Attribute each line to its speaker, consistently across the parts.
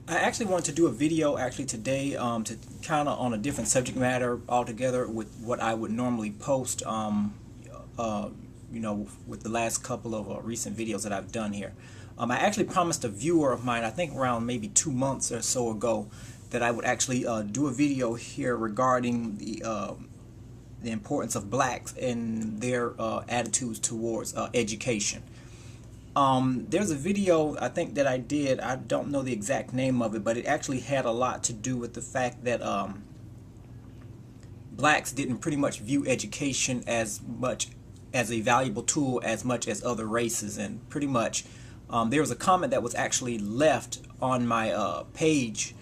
Speaker 1: I actually wanted to do a video actually today to kind of on a different subject matter altogether with what I would normally post uh, with the last couple of recent videos that I've done here. I actually promised a viewer of mine, I think around maybe 2 months or so ago, that I would actually do a video here regarding the importance of blacks and their attitudes towards education. There's a video I think that I did. I don't know the exact name of it, but it actually had a lot to do with the fact that blacks didn't pretty much view education as much as a valuable tool as much as other races, and pretty much there was a comment that was actually left on my page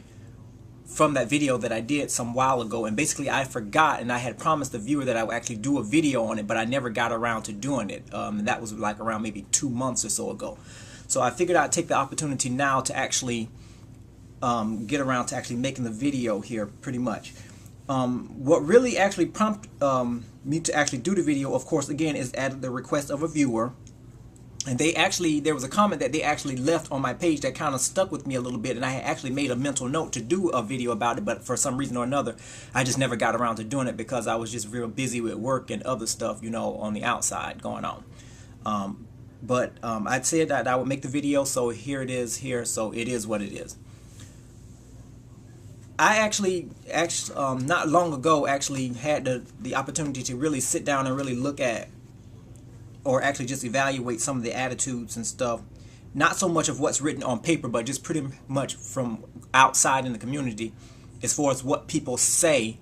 Speaker 1: from that video that I did some while ago, and basically I forgot, and I had promised the viewer that I would actually do a video on it, but I never got around to doing it. And that was like around maybe 2 months or so ago. So I figured I'd take the opportunity now to actually get around to actually making the video here pretty much. What really actually prompted me to actually do the video, of course, again, is at the request of a viewer. And there was a comment that they actually left on my page that kind of stuck with me a little bit, and I had actually made a mental note to do a video about it, but for some reason or another, I just never got around to doing it because I was just real busy with work and other stuff, on the outside going on. But I'd said that I would make the video, so here it is here, so it is what it is. I actually not long ago, actually had the opportunity to really sit down and really look at, or actually just evaluate some of the attitudes and stuff, not so much of what's written on paper, but just pretty much from outside in the community, as far as what people say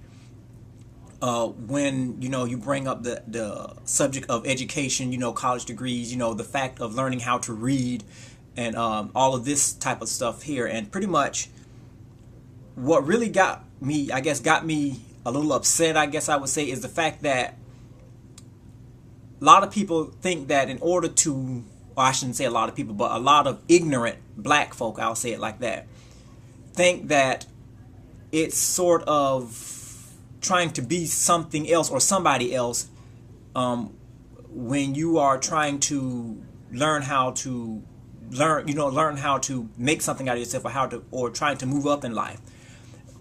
Speaker 1: when you bring up the subject of education, college degrees, the fact of learning how to read, and all of this type of stuff here. And pretty much what really got me a little upset, I guess I would say, is the fact that a lot of people think that in order to, or I shouldn't say a lot of people, but a lot of ignorant black folk, I'll say it like that, think that it's sort of trying to be something else or somebody else when you are trying to learn how to make something out of yourself, or trying to move up in life.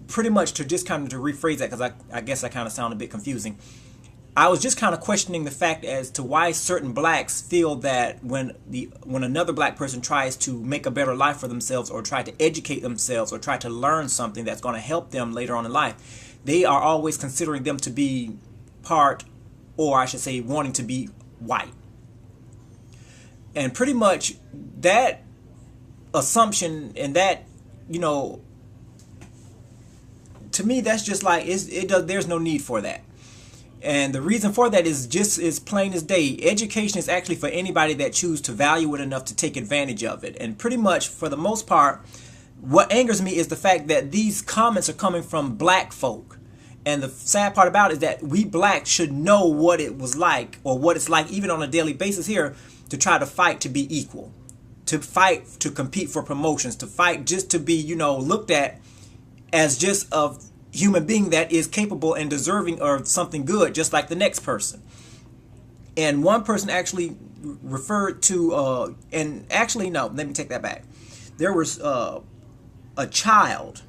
Speaker 1: Pretty much to just kind of to rephrase that, because I guess I kind of sound a bit confusing. I was just kind of questioning the fact as to why certain blacks feel that when another black person tries to make a better life for themselves, or try to educate themselves, or try to learn something that's going to help them later on in life, they are always considering them to be part, or I should say wanting to be white. And pretty much that assumption, and that, to me, that's just like, there's no need for that. And the reason for that is just as plain as day. Education is actually for anybody that chooses to value it enough to take advantage of it. And pretty much, for the most part, what angers me is the fact that these comments are coming from black folk. And the sad part about it is that we blacks should know what it was like, or what it's like even on a daily basis here, to try to fight to be equal, to fight to compete for promotions, to fight just to be, looked at as just a human being that is capable and deserving of something good, just like the next person. And one person actually referred to, and actually, no, let me take that back. There was a child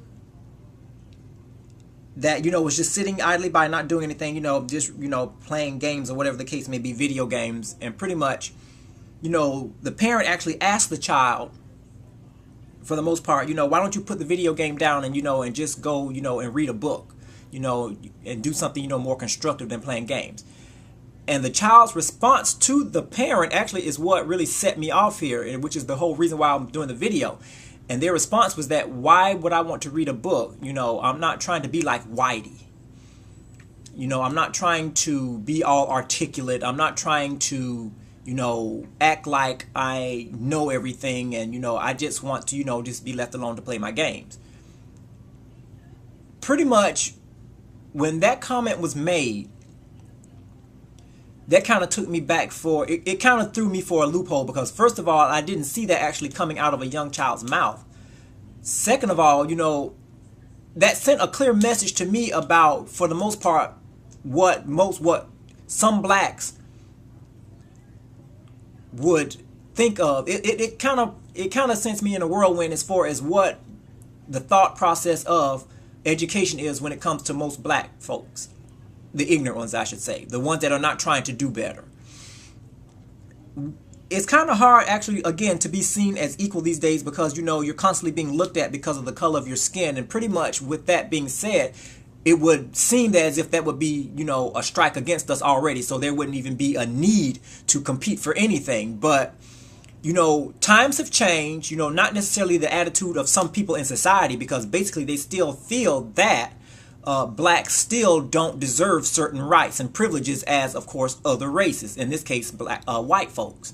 Speaker 1: that, was just sitting idly by, not doing anything, just, playing games or whatever the case may be, video games. And pretty much, the parent actually asked the child, for the most part, why don't you put the video game down and, and just go, and read a book, and do something, more constructive than playing games. And the child's response to the parent actually is what really set me off here, and which is the whole reason why I'm doing the video. And their response was that, why would I want to read a book? I'm not trying to be like Whitey. I'm not trying to be all articulate. I'm not trying to, act like I know everything, and, I just want to, just be left alone to play my games. Pretty much, when that comment was made, that kind of took me back it kind of threw me for a loophole, because first of all, I didn't see that actually coming out of a young child's mouth. Second of all, that sent a clear message to me about, for the most part, what some blacks would think of. It kind of sends me in a whirlwind as far as what the thought process of education is when it comes to most black folks, the ignorant ones, I should say, the ones that are not trying to do better. It's kind of hard, actually, again, to be seen as equal these days because, you know, you're constantly being looked at because of the color of your skin. And pretty much with that being said, it would seem as if that would be, you know, a strike against us already. So there wouldn't even be a need to compete for anything. But, you know, times have changed, you know, not necessarily the attitude of some people in society, because basically they still feel that blacks still don't deserve certain rights and privileges as, of course, other races, in this case, white folks.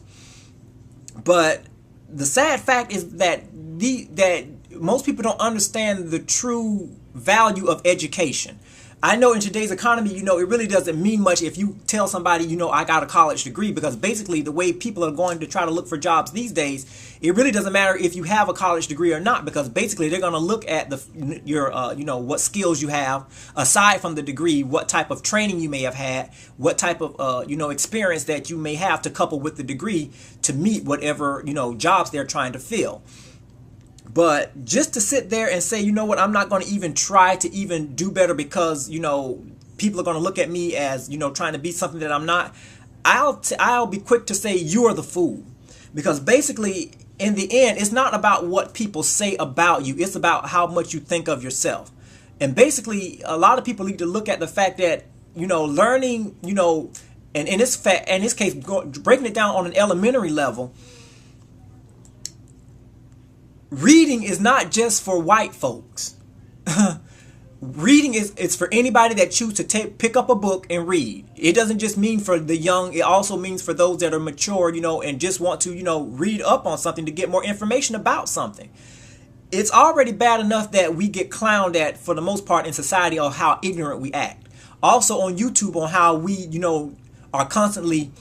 Speaker 1: But the sad fact is that that most people don't understand the true value of education. I know in today's economy, you know, it really doesn't mean much if you tell somebody, you know, I got a college degree, because basically the way people are going to try to look for jobs these days, it really doesn't matter if you have a college degree or not, because basically they're going to look at your you know, what skills you have aside from the degree, what type of training you may have had, what type of you know, experience that you may have to couple with the degree to meet whatever, you know, jobs they're trying to fill. But just to sit there and say, you know what, I'm not going to even try to even do better because, you know, people are going to look at me as, you know, trying to be something that I'm not. I'll be quick to say you are the fool, because basically in the end, it's not about what people say about you. It's about how much you think of yourself. And basically, a lot of people need to look at the fact that, you know, learning, you know, and in this case, breaking it down on an elementary level, reading is not just for white folks. Reading is for anybody that chooses to pick up a book and read. It doesn't just mean for the young. It also means for those that are mature, you know, and just want to, you know, read up on something to get more information about something. It's already bad enough that we get clowned at, for the most part, in society, on how ignorant we act. Also on YouTube, on how we, you know, are constantly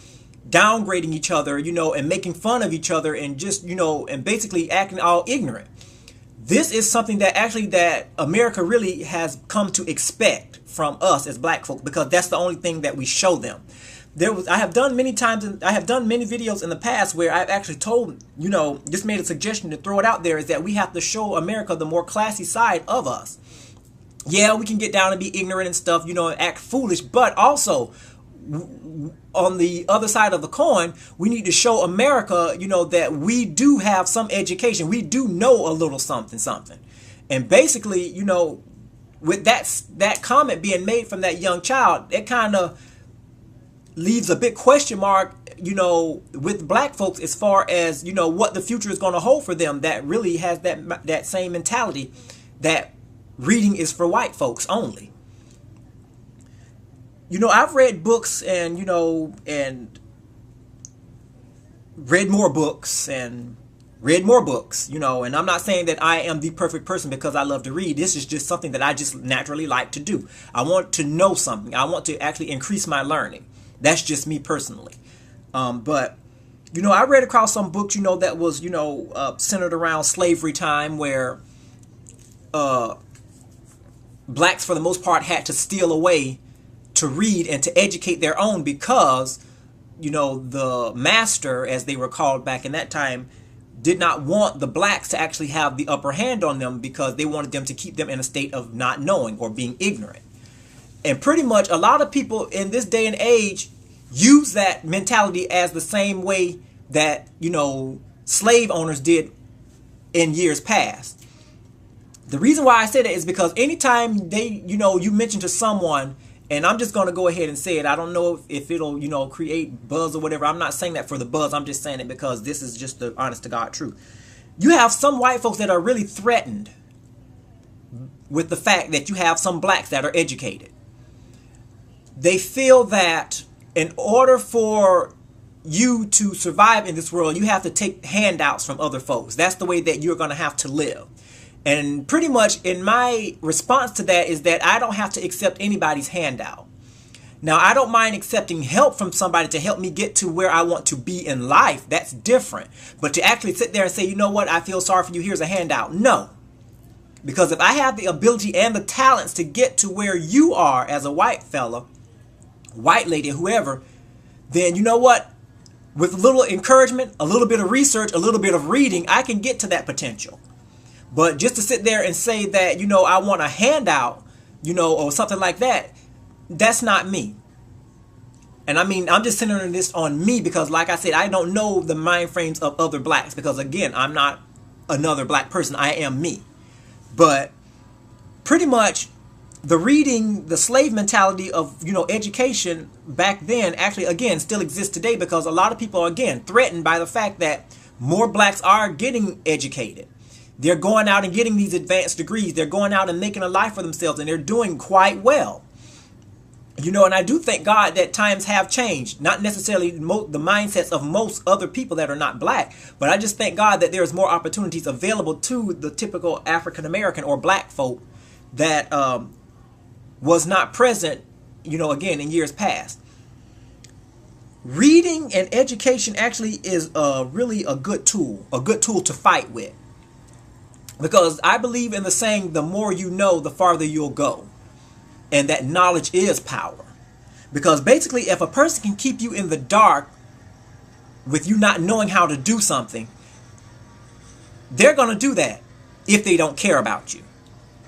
Speaker 1: downgrading each other, you know, and making fun of each other, and just, you know, and basically acting all ignorant. This is something that actually that America really has come to expect from us as black folk, because that's the only thing that we show them. I have done many times, and I have done many videos in the past where I've actually told, you know, just made a suggestion to throw it out there, is that we have to show America the more classy side of us. Yeah, we can get down and be ignorant and stuff, you know, and act foolish, but also on the other side of the coin, we need to show America, you know, that we do have some education. We do know a little something. And basically, you know, with that comment being made from that young child, it kind of leaves a big question mark, you know, with black folks, as far as, you know, what the future is going to hold for them, that really has that same mentality that reading is for white folks only. You know, I've read books and, you know, and read more books and read more books, you know, and I'm not saying that I am the perfect person because I love to read. This is just something that I just naturally like to do. I want to know something. I want to actually increase my learning. That's just me personally. But, you know, I read across some books, you know, that was, you know, centered around slavery time, where blacks, for the most part, had to steal away to read and to educate their own, because, you know, the master, as they were called back in that time, did not want the blacks to actually have the upper hand on them, because they wanted them to keep them in a state of not knowing or being ignorant. And pretty much a lot of people in this day and age use that mentality as the same way that, you know, slave owners did in years past. The reason why I say that is because anytime they, you know, you mention to someone, and I'm just going to go ahead and say it, I don't know if it'll, you know, create buzz or whatever. I'm not saying that for the buzz. I'm just saying it because this is just the honest to God truth. You have some white folks that are really threatened with the fact that you have some blacks that are educated. They feel that in order for you to survive in this world, you have to take handouts from other folks. That's the way that you're going to have to live. And pretty much in my response to that is that I don't have to accept anybody's handout. Now, I don't mind accepting help from somebody to help me get to where I want to be in life. That's different. But to actually sit there and say, you know what, I feel sorry for you, here's a handout. No. Because if I have the ability and the talents to get to where you are as a white fella, white lady, whoever, then you know what? With a little encouragement, a little bit of research, a little bit of reading, I can get to that potential. But just to sit there and say that, you know, I want a handout, you know, or something like that, that's not me. And I mean, I'm just centering this on me because, like I said, I don't know the mind frames of other blacks because, again, I'm not another black person. I am me. But pretty much the reading, the slave mentality of, you know, education back then actually, again, still exists today because a lot of people are, again, threatened by the fact that more blacks are getting educated. They're going out and getting these advanced degrees. They're going out and making a life for themselves, and they're doing quite well. You know, and I do thank God that times have changed. Not necessarily the mindsets of most other people that are not black, but I just thank God that there's more opportunities available to the typical African American or black folk that was not present, you know, again, in years past. Reading and education actually is really a good tool to fight with. Because I believe in the saying, the more you know, the farther you'll go. And that knowledge is power. Because basically, if a person can keep you in the dark with you not knowing how to do something, they're going to do that if they don't care about you.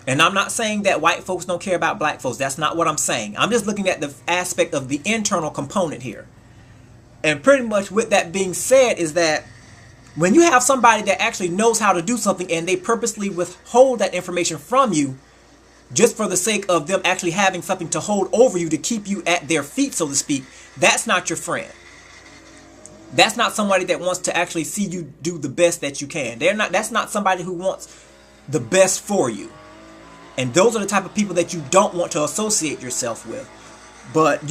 Speaker 1: And I'm not saying that white folks don't care about black folks. That's not what I'm saying. I'm just looking at the aspect of the internal component here. And pretty much with that being said is that when you have somebody that actually knows how to do something and they purposely withhold that information from you, just for the sake of them actually having something to hold over you to keep you at their feet, so to speak, that's not your friend. That's not somebody that wants to actually see you do the best that you can. That's not somebody who wants the best for you. And those are the type of people that you don't want to associate yourself with. But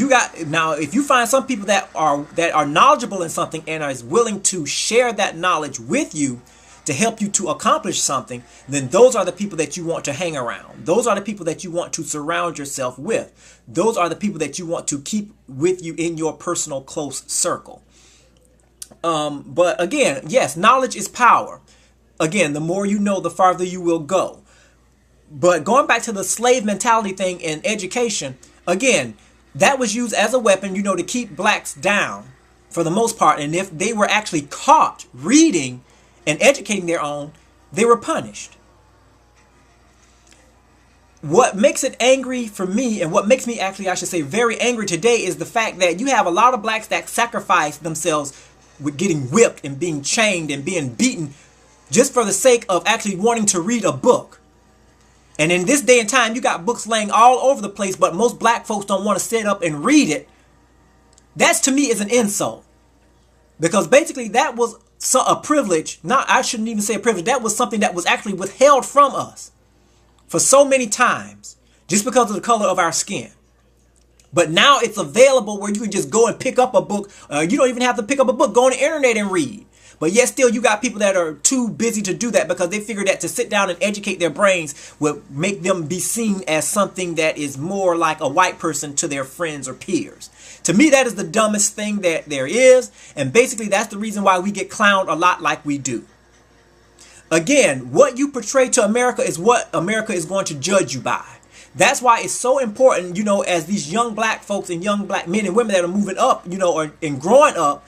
Speaker 1: now, if you find some people that are knowledgeable in something and are willing to share that knowledge with you, to help you to accomplish something, then those are the people that you want to hang around. Those are the people that you want to surround yourself with. Those are the people that you want to keep with you in your personal close circle. But again, yes, knowledge is power. Again, the more you know, the farther you will go. But going back to the slave mentality thing in education, again, that was used as a weapon, you know, to keep blacks down for the most part. And if they were actually caught reading and educating their own, they were punished. What makes it angry for me, and what makes me actually, I should say, very angry today, is the fact that you have a lot of blacks that sacrifice themselves with getting whipped and being chained and being beaten just for the sake of actually wanting to read a book. And in this day and time, you got books laying all over the place, but most black folks don't want to sit up and read it. That's, to me, is an insult. Because basically that was a privilege. I shouldn't even say a privilege. That was something that was actually withheld from us for so many times just because of the color of our skin. But now it's available where you can just go and pick up a book. You don't even have to pick up a book. Go on the internet and read. But yet still you got people that are too busy to do that because they figure that to sit down and educate their brains will make them be seen as something that is more like a white person to their friends or peers. To me, that is the dumbest thing that there is. And basically that's the reason why we get clowned a lot like we do. Again, what you portray to America is what America is going to judge you by. That's why it's so important, you know, as these young black folks and young black men and women that are moving up, you know, and growing up,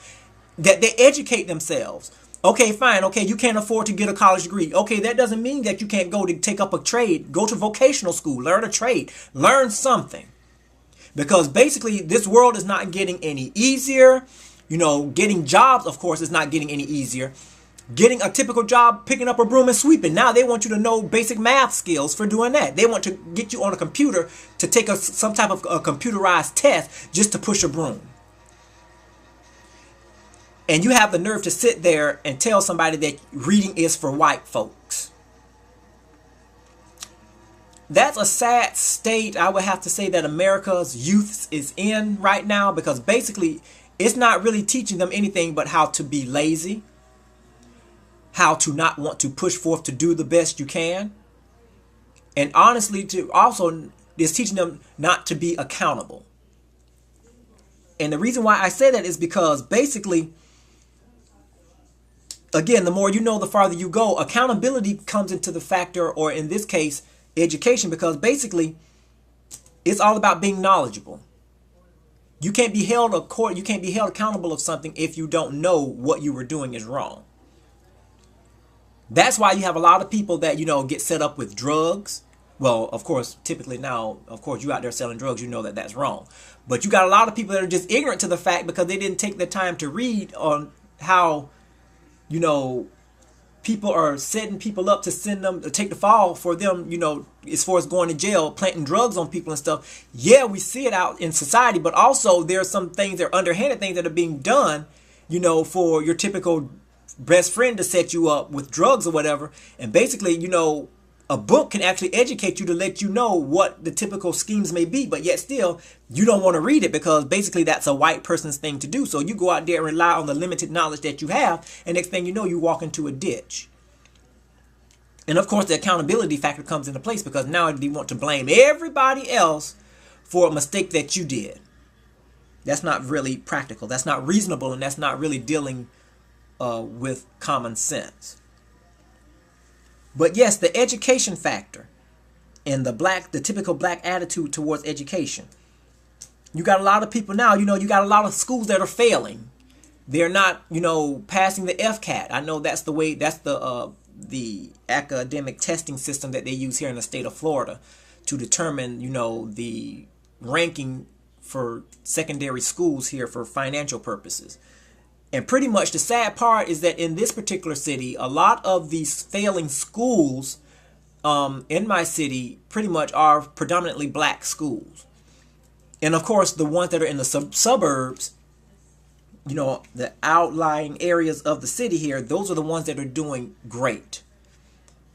Speaker 1: that they educate themselves. Okay, fine. Okay, you can't afford to get a college degree. Okay, that doesn't mean that you can't go to take up a trade. Go to vocational school, learn a trade, learn something. Because basically this world is not getting any easier. You know, getting jobs, of course, is not getting any easier. Getting a typical job, picking up a broom and sweeping. Now they want you to know basic math skills for doing that. They want to get you on a computer to take some type of a computerized test just to push a broom. And you have the nerve to sit there and tell somebody that reading is for white folks. That's a sad state, I would have to say, that America's youth is in right now, because basically it's not really teaching them anything but how to be lazy, how to not want to push forth to do the best you can, and honestly to also is teaching them not to be accountable. And the reason why I say that is because basically, again, the more you know, the farther you go. Accountability comes into the factor, or in this case, education, because basically it's all about being knowledgeable. You can't be held accountable of something if you don't know what you were doing is wrong. That's why you have a lot of people that, get set up with drugs. Well, of course, typically now, of course, you out there selling drugs, you know that that's wrong. But you got a lot of people that are just ignorant to the fact because they didn't take the time to read on how, you know, people are setting people up to send them to take the fall for them, as far as going to jail, planting drugs on people and stuff. Yeah, we see it out in society, but also there are some things that are underhanded things that are being done, for your typical best friend to set you up with drugs or whatever. And basically, a book can actually educate you to let you know what the typical schemes may be, but yet still you don't want to read it because basically that's a white person's thing to do. So you go out there and rely on the limited knowledge that you have, and next thing you know, you walk into a ditch. And of course, the accountability factor comes into place because now you want to blame everybody else for a mistake that you did. That's not really practical. That's not reasonable, and that's not really dealing with common sense. But yes, the education factor and the typical black attitude towards education. You got a lot of people now, you got a lot of schools that are failing. They're not, passing the FCAT. I know that's the academic testing system that they use here in the state of Florida to determine, the ranking for secondary schools here for financial purposes. And pretty much the sad part is that in this particular city, a lot of these failing schools in my city pretty much are predominantly black schools. And of course, the ones that are in the suburbs, the outlying areas of the city here, those are the ones that are doing great.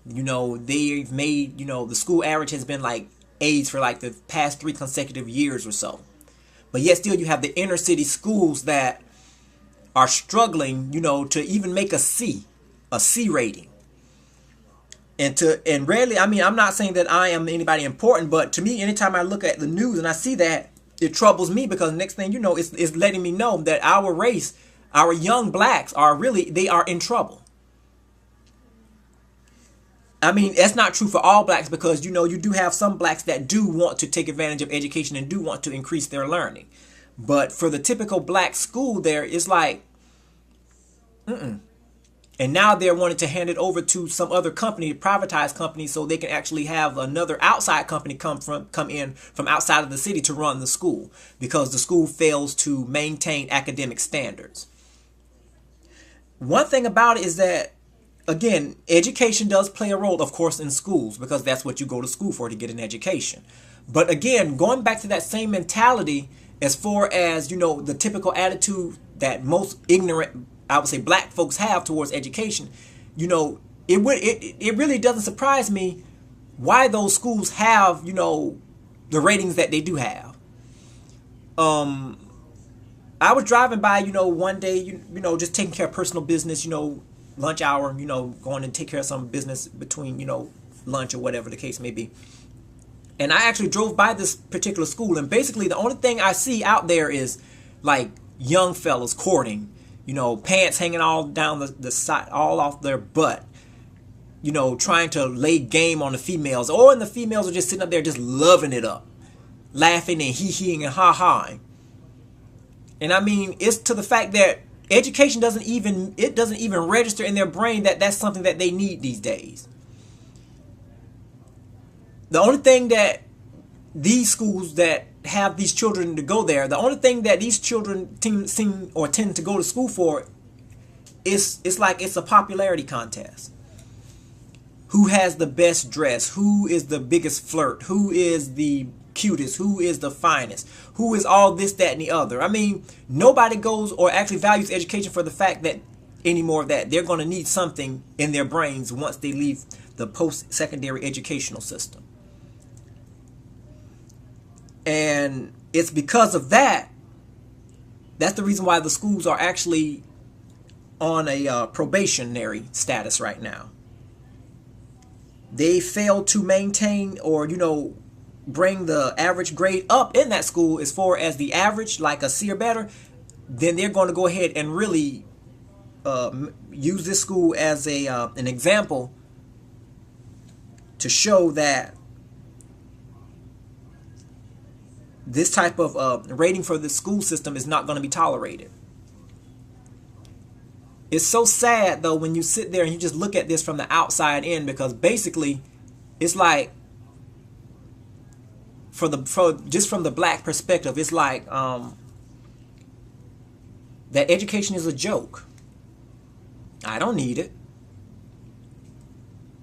Speaker 1: They've made, the school average has been like A's for like the past 3 consecutive years or so. But yet still you have the inner city schools that are struggling, to even make a C rating. And rarely, I'm not saying that I am anybody important, but to me, anytime I look at the news and I see that, it troubles me because next thing you know, it's letting me know that our race, our young blacks they are in trouble. That's not true for all blacks because, you do have some blacks that do want to take advantage of education and do want to increase their learning. But for the typical black school there, it's like, And now they're wanting to hand it over to some other company, privatized company, so they can actually have another outside company come in from outside of the city to run the school because the school fails to maintain academic standards. One thing about it is that, again, education does play a role, of course, in schools because that's what you go to school for, to get an education. But again, going back to that same mentality as far as, the typical attitude that most ignorant, I would say, black folks have towards education, it really doesn't surprise me why those schools have, the ratings that they do have. I was driving by, one day, just taking care of personal business, lunch hour, going and take care of some business between, lunch or whatever the case may be. And I actually drove by this particular school, and basically the only thing I see out there is like young fellas courting, pants hanging all down the side, all off their butt, trying to lay game on the females. And the females are just sitting up there just loving it up, laughing and hee-heeing and ha-haing. And it's to the fact that education doesn't even register in their brain that that's something that they need these days. The only thing that these schools that have these children to go there, the only thing that these children tend to go to school for is it's a popularity contest. Who has the best dress? Who is the biggest flirt? Who is the cutest? Who is the finest? Who is all this, that, and the other? Nobody goes or actually values education for the fact that anymore that they're going to need something in their brains once they leave the post-secondary educational system. And it's because of that, that's the reason why the schools are actually on a probationary status right now. They fail to maintain or, bring the average grade up in that school as far as the average, like a C or better, then they're going to go ahead and really use this school as an example to show that this type of rating for the school system is not going to be tolerated. It's so sad though when you sit there and you just look at this from the outside in, because basically it's like, just from the black perspective, it's like that education is a joke. I don't need it.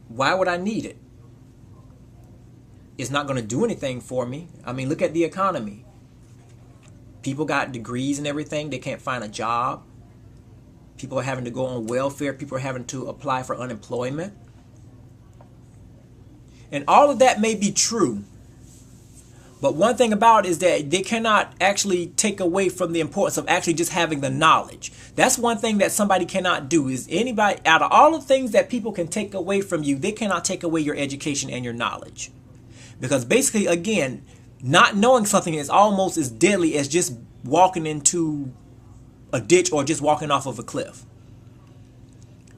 Speaker 1: Why would I need it? It's not going to do anything for me. I mean, look at the economy. People got degrees and everything. They can't find a job. People are having to go on welfare. People are having to apply for unemployment. And all of that may be true. But one thing about it is that they cannot actually take away from the importance of actually just having the knowledge. That's one thing that somebody cannot do, is anybody, out of all the things that people can take away from you, they cannot take away your education and your knowledge. Because basically, again, not knowing something is almost as deadly as just walking into a ditch or just walking off of a cliff.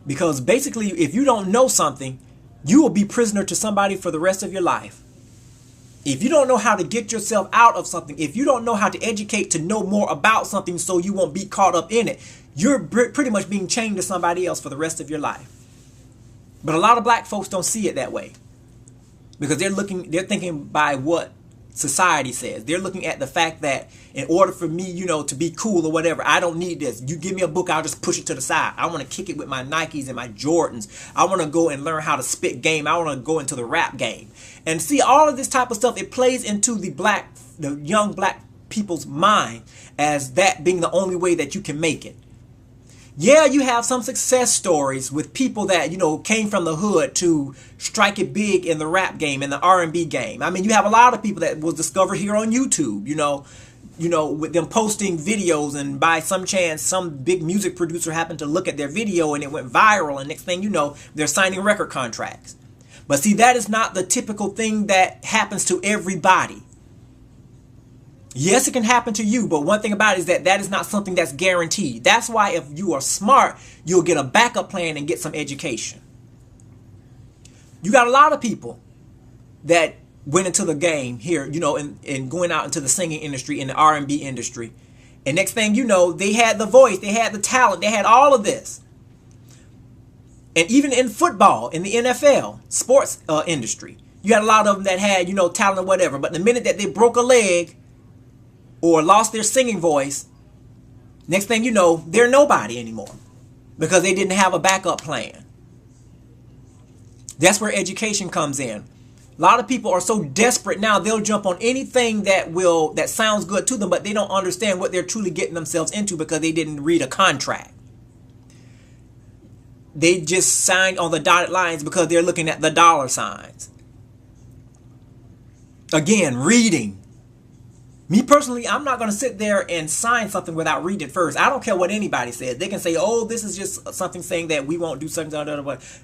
Speaker 1: Because basically, if you don't know something, you will be prisoner to somebody for the rest of your life. If you don't know how to get yourself out of something, if you don't know how to educate to know more about something so you won't be caught up in it, you're pretty much being chained to somebody else for the rest of your life. But a lot of black folks don't see it that way, because they're thinking by what society says. They're looking at the fact that in order for me, to be cool or whatever, I don't need this. You give me a book, I'll just push it to the side. I want to kick it with my Nikes and my Jordans. I want to go and learn how to spit game. I want to go into the rap game. And see, all of this type of stuff, it plays into the young black people's mind as that being the only way that you can make it. Yeah, you have some success stories with people that, came from the hood to strike it big in the rap game, in the R&B game. I mean, you have a lot of people that was discovered here on YouTube, with them posting videos, and by some chance, some big music producer happened to look at their video and it went viral, and next thing you know, they're signing record contracts. But see, that is not the typical thing that happens to everybody. Yes, it can happen to you, but one thing about it is that is not something that's guaranteed. That's why if you are smart, you'll get a backup plan and get some education. You got a lot of people that went into the game here, and going out into the singing industry, in the R&B industry. And next thing you know, they had the voice, they had the talent, they had all of this. And even in football, in the NFL, sports industry, you had a lot of them that had, talent or whatever. But the minute that they broke a leg or lost their singing voice, next thing you know, they're nobody anymore, because they didn't have a backup plan. That's where education comes in. A lot of people are so desperate now, they'll jump on anything that sounds good to them, but they don't understand what they're truly getting themselves into because they didn't read a contract. They just signed on the dotted lines because they're looking at the dollar signs. Again, reading. Me personally, I'm not going to sit there and sign something without reading it first. I don't care what anybody says. They can say, oh, this is just something saying that we won't do something.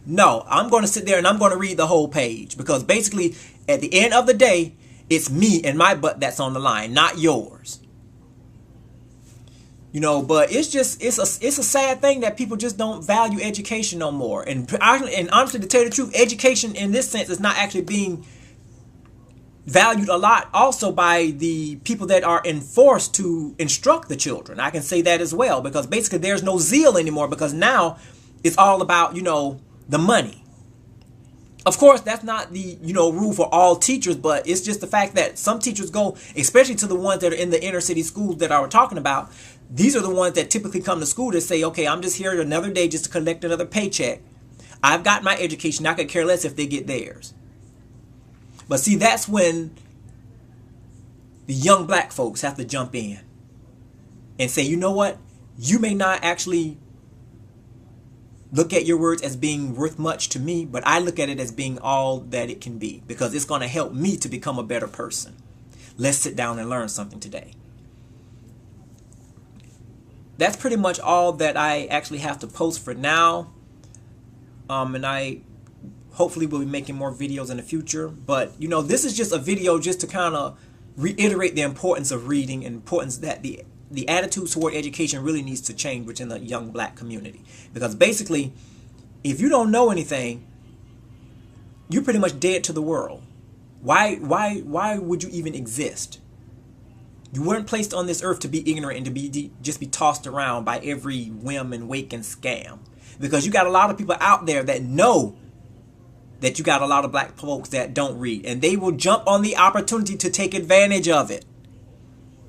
Speaker 1: No, I'm going to sit there and I'm going to read the whole page, because basically at the end of the day, it's me and my butt that's on the line, not yours. But it's a sad thing that people just don't value education no more. And honestly, to tell you the truth, education in this sense is not actually being valued a lot also by the people that are enforced to instruct the children. I can say that as well, because basically there's no zeal anymore, because now it's all about, the money. Of course, that's not the, rule for all teachers, but it's just the fact that some teachers go, especially to the ones that are in the inner city schools that I was talking about. These are the ones that typically come to school to say, okay, I'm just here another day just to collect another paycheck. I've got my education. I could care less if they get theirs. But see, that's when the young black folks have to jump in and say, you know what? You may not actually look at your words as being worth much to me, but I look at it as being all that it can be, because it's going to help me to become a better person. Let's sit down and learn something today. That's pretty much all that I actually have to post for now. And I hopefully will be making more videos in the future. But, this is just a video just to kind of reiterate the importance of reading, and importance that the attitude toward education really needs to change within the young black community. Because basically, if you don't know anything, you're pretty much dead to the world. Why would you even exist? You weren't placed on this earth to be ignorant and to be just be tossed around by every whim and wake and scam. Because you got a lot of people out there that know that you got a lot of black folks that don't read, and they will jump on the opportunity to take advantage of it.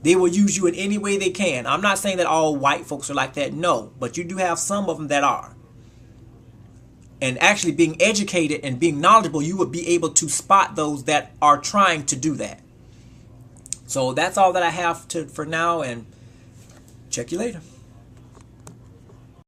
Speaker 1: They will use you in any way they can. I'm not saying that all white folks are like that, no, but you do have some of them that are. And actually being educated and being knowledgeable, you would be able to spot those that are trying to do that. So that's all that I have for now, and check you later.